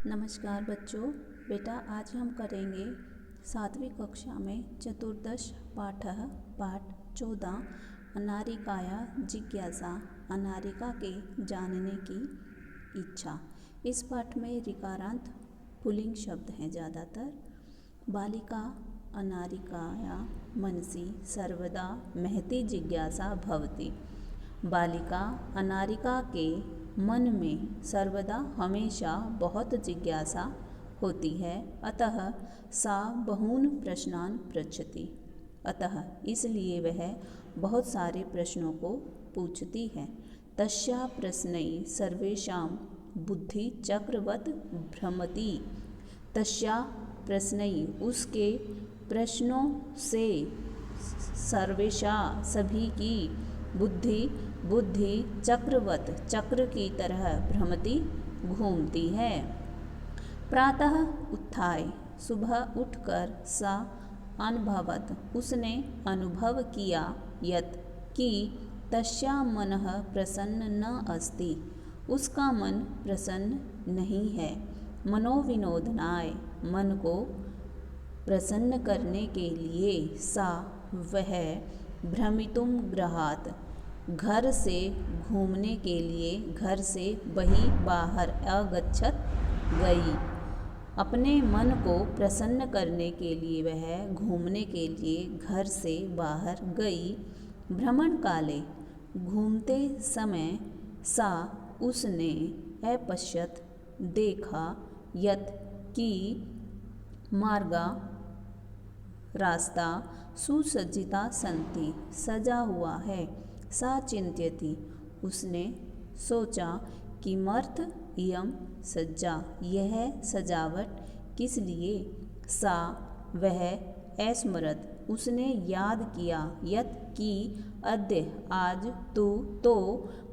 नमस्कार बच्चों। बेटा आज हम करेंगे 7वीं कक्षा में चतुर्दश पाठ 14 अनारिकाया जिज्ञासा, अनारिका के जानने की इच्छा। इस पाठ में ऋकारांत पुल्लिंग शब्द हैं ज़्यादातर। बालिका अनारिकाया मनसि सर्वदा महती जिज्ञासा भवति। बालिका अनारिका के मन में सर्वदा हमेशा बहुत जिज्ञासा होती है। अतः सा बहून् प्रश्नान् पृच्छति। अतः इसलिए वह बहुत सारे प्रश्नों को पूछती है। तस्या प्रश्नैः सर्वेषां बुद्धि चक्रवत् भ्रमति। तस्या प्रश्नैः उसके प्रश्नों से सर्वेषां सभी की बुद्धि चक्रवत चक्र की तरह भ्रमति घूमती है। प्रातः उत्थाय सुबह उठकर सा अनुभवत उसने अनुभव किया यत् कि तस्या मनः प्रसन्न न अस्ति उसका मन प्रसन्न नहीं है। मनोविनोदनाय मन को प्रसन्न करने के लिए सा वह भ्रमितुं गृहात् घर से घूमने के लिए घर से बाहर अगच्छत गई। अपने मन को प्रसन्न करने के लिए वह घूमने के लिए घर से बाहर गई। भ्रमण काले घूमते समय सा उसने अपश्यत देखा यत् कि मार्गा रास्ता सुसज्जिता सन्ति सजा हुआ है। सा चिंत्यति उसने सोचा किमर्थ इयं सज्जा यह सजावट किस लिए। सा वह अस्मरत उसने याद किया यत् कि अद्य आज तो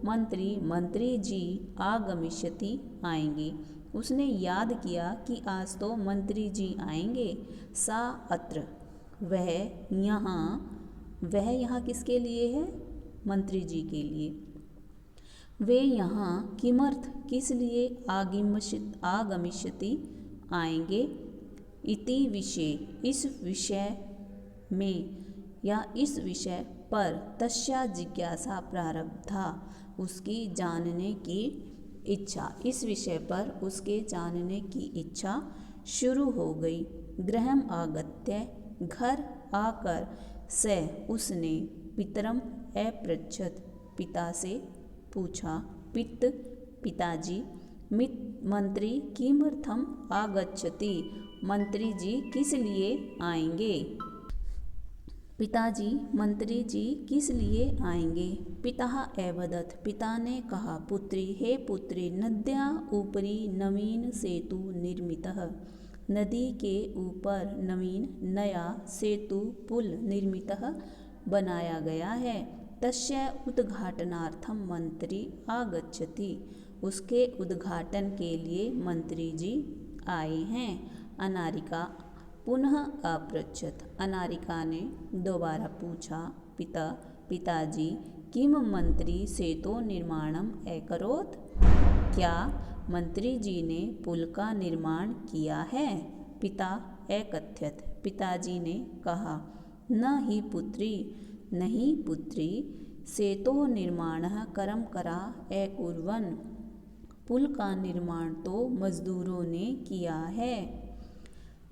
मंत्री जी आगमिष्यति आएंगे। उसने याद किया कि आज तो मंत्री जी आएंगे। सा अत्र वह यहाँ किसके लिए है? मंत्री जी के लिए। वे यहाँ किमर्थ किस लिए आगमिष्यति आएंगे। इति विषय इस विषय में या इस विषय पर तस्या जिज्ञासा प्रारब्धा उसकी जानने की इच्छा। इस विषय पर उसके जानने की इच्छा शुरू हो गई। गृहम् आगत्य घर आकर स उसने पितरम् अपृच्छत् पिता से पूछा। पिताजी मंत्री किमर्थम आगच्छति मंत्री जी किस लिए आएंगे। पिताजी मंत्री जी किस लिए आएंगे। पिता अवदत् पिता ने कहा पुत्री हे पुत्री नद्या ऊपरी नवीन सेतु निर्मितः नदी के ऊपर नवीन नया सेतु पुल निर्मितः बनाया गया है। तस्य उद्घाटनार्थम मंत्री आगच्छति उसके उद्घाटन के लिए मंत्री जी आए हैं। अनारिका पुनः अपृच्छत अनारिका ने दोबारा पूछा पिताजी किम मंत्री सेतो निर्माणम अकरोत् क्या मंत्री जी ने पुल का निर्माण किया है। पिता अकथयत् पिताजी ने कहा न ही पुत्री नहीं पुत्री सेतो निर्माणः कर्मकरा अकुर्वन् पुल का निर्माण तो मजदूरों ने किया है।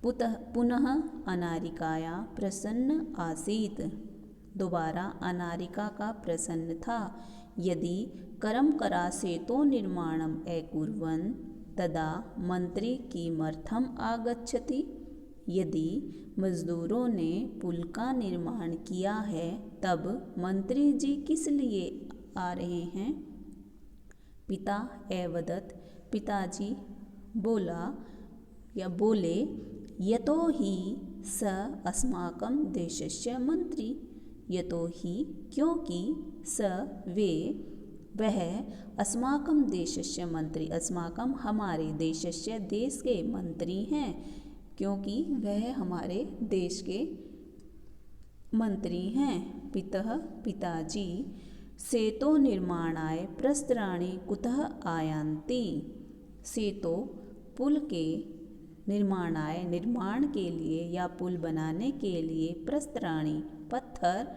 पुनः अनारिकाया प्रसन्न आसीत् दोबारा अनारिका का प्रसन्न था। यदि कर्मकरा सेतो निर्माणम् अकुर्वन् तदा मंत्री किमर्थम आगच्छति यदि मजदूरों ने पुल का निर्माण किया है तब मंत्री जी किस लिए आ रहे हैं। पिता अवदत् पिताजी बोले यतो हि स अस्माकं देशस्य मंत्री यतो ही क्योंकि वह अस्माकं देशस्य मंत्री अस्माकं हमारे देशस्य देश के मंत्री हैं क्योंकि वह हमारे देश के मंत्री हैं। पिताजी सेतो निर्माणाय प्रस्तराणि कुतः आयान्ति सेतो पुल के निर्माण के लिए या पुल बनाने के लिए प्रस्तराणि पत्थर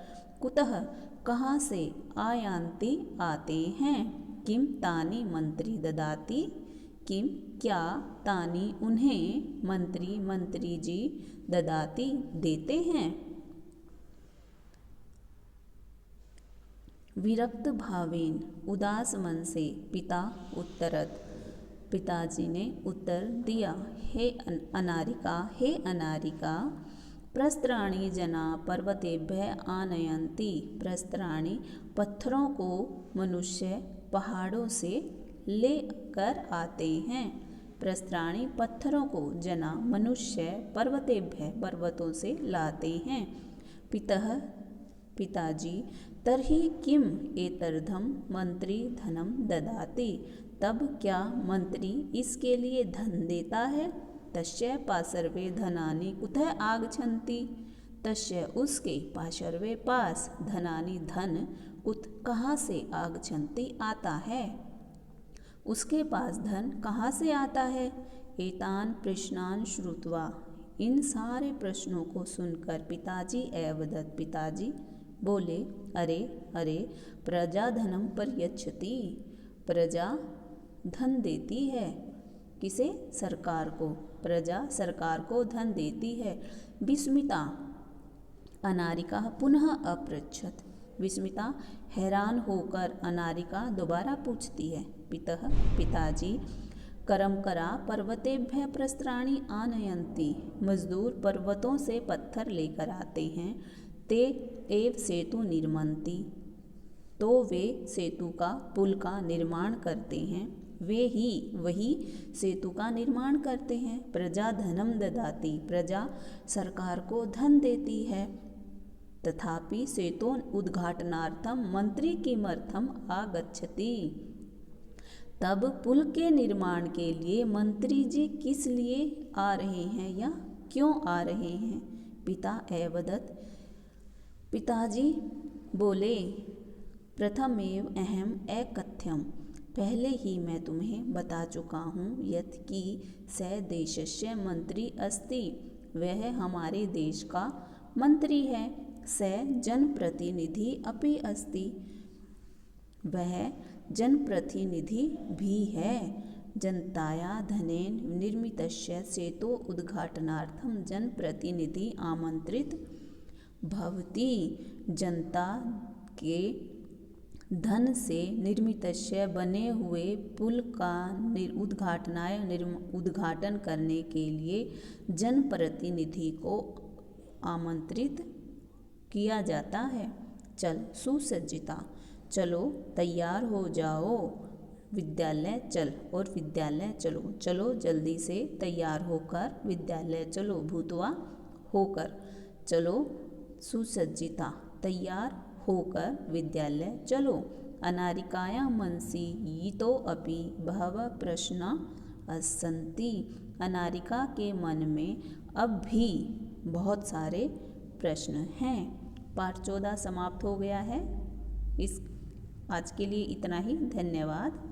कुतः कहाँ से आयान्ति आते हैं। किम तानि मंत्री ददाति, किम क्या तानि उन्हें मंत्री जी ददाति देते हैं। विरक्त भावेन उदास मन से पिता उत्तरत, पिताजी ने उत्तर दिया, हे अनारिका प्रस्तराणि जना पर्वतेभ्यः आनयन्ति। प्रस्तराणि पत्थरों को मनुष्य पहाड़ों से ले कर आते हैं। प्रस्तराणि पत्थरों को जना मनुष्य पर्वतेभ्यः पर्वतों से लाते हैं। पिताजी तर्हि किम एतदर्थं मंत्री धनम ददाति, तब क्या मंत्री इसके लिए धन देता है। तस्य पार्श्वे धनानि कुतः आगच्छन्ति, तस्य उसके पार्श्वे पास धनानि धन कुत कहाँ से आगच्छन्ति आता है, उसके पास धन कहाँ से आता है। एतान प्रश्नान श्रुत्वा, इन सारे प्रश्नों को सुनकर पिताजी अवदत्, पिताजी बोले, अरे अरे प्रजा धनम पर्यच्छति, प्रजा धन देती है। किसे, सरकार को, प्रजा सरकार को धन देती है। विस्मिता अनारिका पुनः अपृच्छत, विस्मिता हैरान होकर अनारिका दोबारा पूछती है। पिताजी करमकरा पर्वतेभ्यः प्रस्तराणि आनयन्ति, मजदूर पर्वतों से पत्थर लेकर आते हैं। ते एव सेतु निर्मन्ति, तो वे सेतु का पुल का निर्माण करते हैं। वही सेतु का निर्माण करते हैं। प्रजा धनम ददाति, प्रजा सरकार को धन देती है। तथापि सेतु उद्घाटनार्थम मंत्री किमर्थम आगच्छति, तब पुल के निर्माण के लिए मंत्री जी किस लिए आ रहे हैं या क्यों आ रहे हैं। पिता अवदत्, पिताजी बोले, प्रथमेव अहम अकथ्यम, पहले ही मैं तुम्हें बता चुका हूँ, यत् कि स देशस्य मंत्री अस्ति, वह हमारे देश का मंत्री है। स जनप्रतिनिधि अपि अस्ति, वह जनप्रतिनिधि भी है। जनताया धनेन निर्मितस्य सेतो उद्घाटनार्थम जनप्रतिनिधि आमंत्रित भवति, जनता के धन से निर्मितस्य बने हुए पुल का उद्घाटन करने के लिए जनप्रतिनिधि को आमंत्रित किया जाता है। चल सुसज्जिता, चलो तैयार हो जाओ, विद्यालय चल और विद्यालय चलो, चलो जल्दी से तैयार होकर विद्यालय चलो, भूतवा होकर, चलो सुसज्जिता तैयार होकर विद्यालय चलो। अनारिकाया मनसि यितो अपि बहवः प्रश्ना अस्सन्ति, अनारिका के मन में अब भी बहुत सारे प्रश्न हैं। पाठ 14 समाप्त हो गया है। आज के लिए इतना ही, धन्यवाद।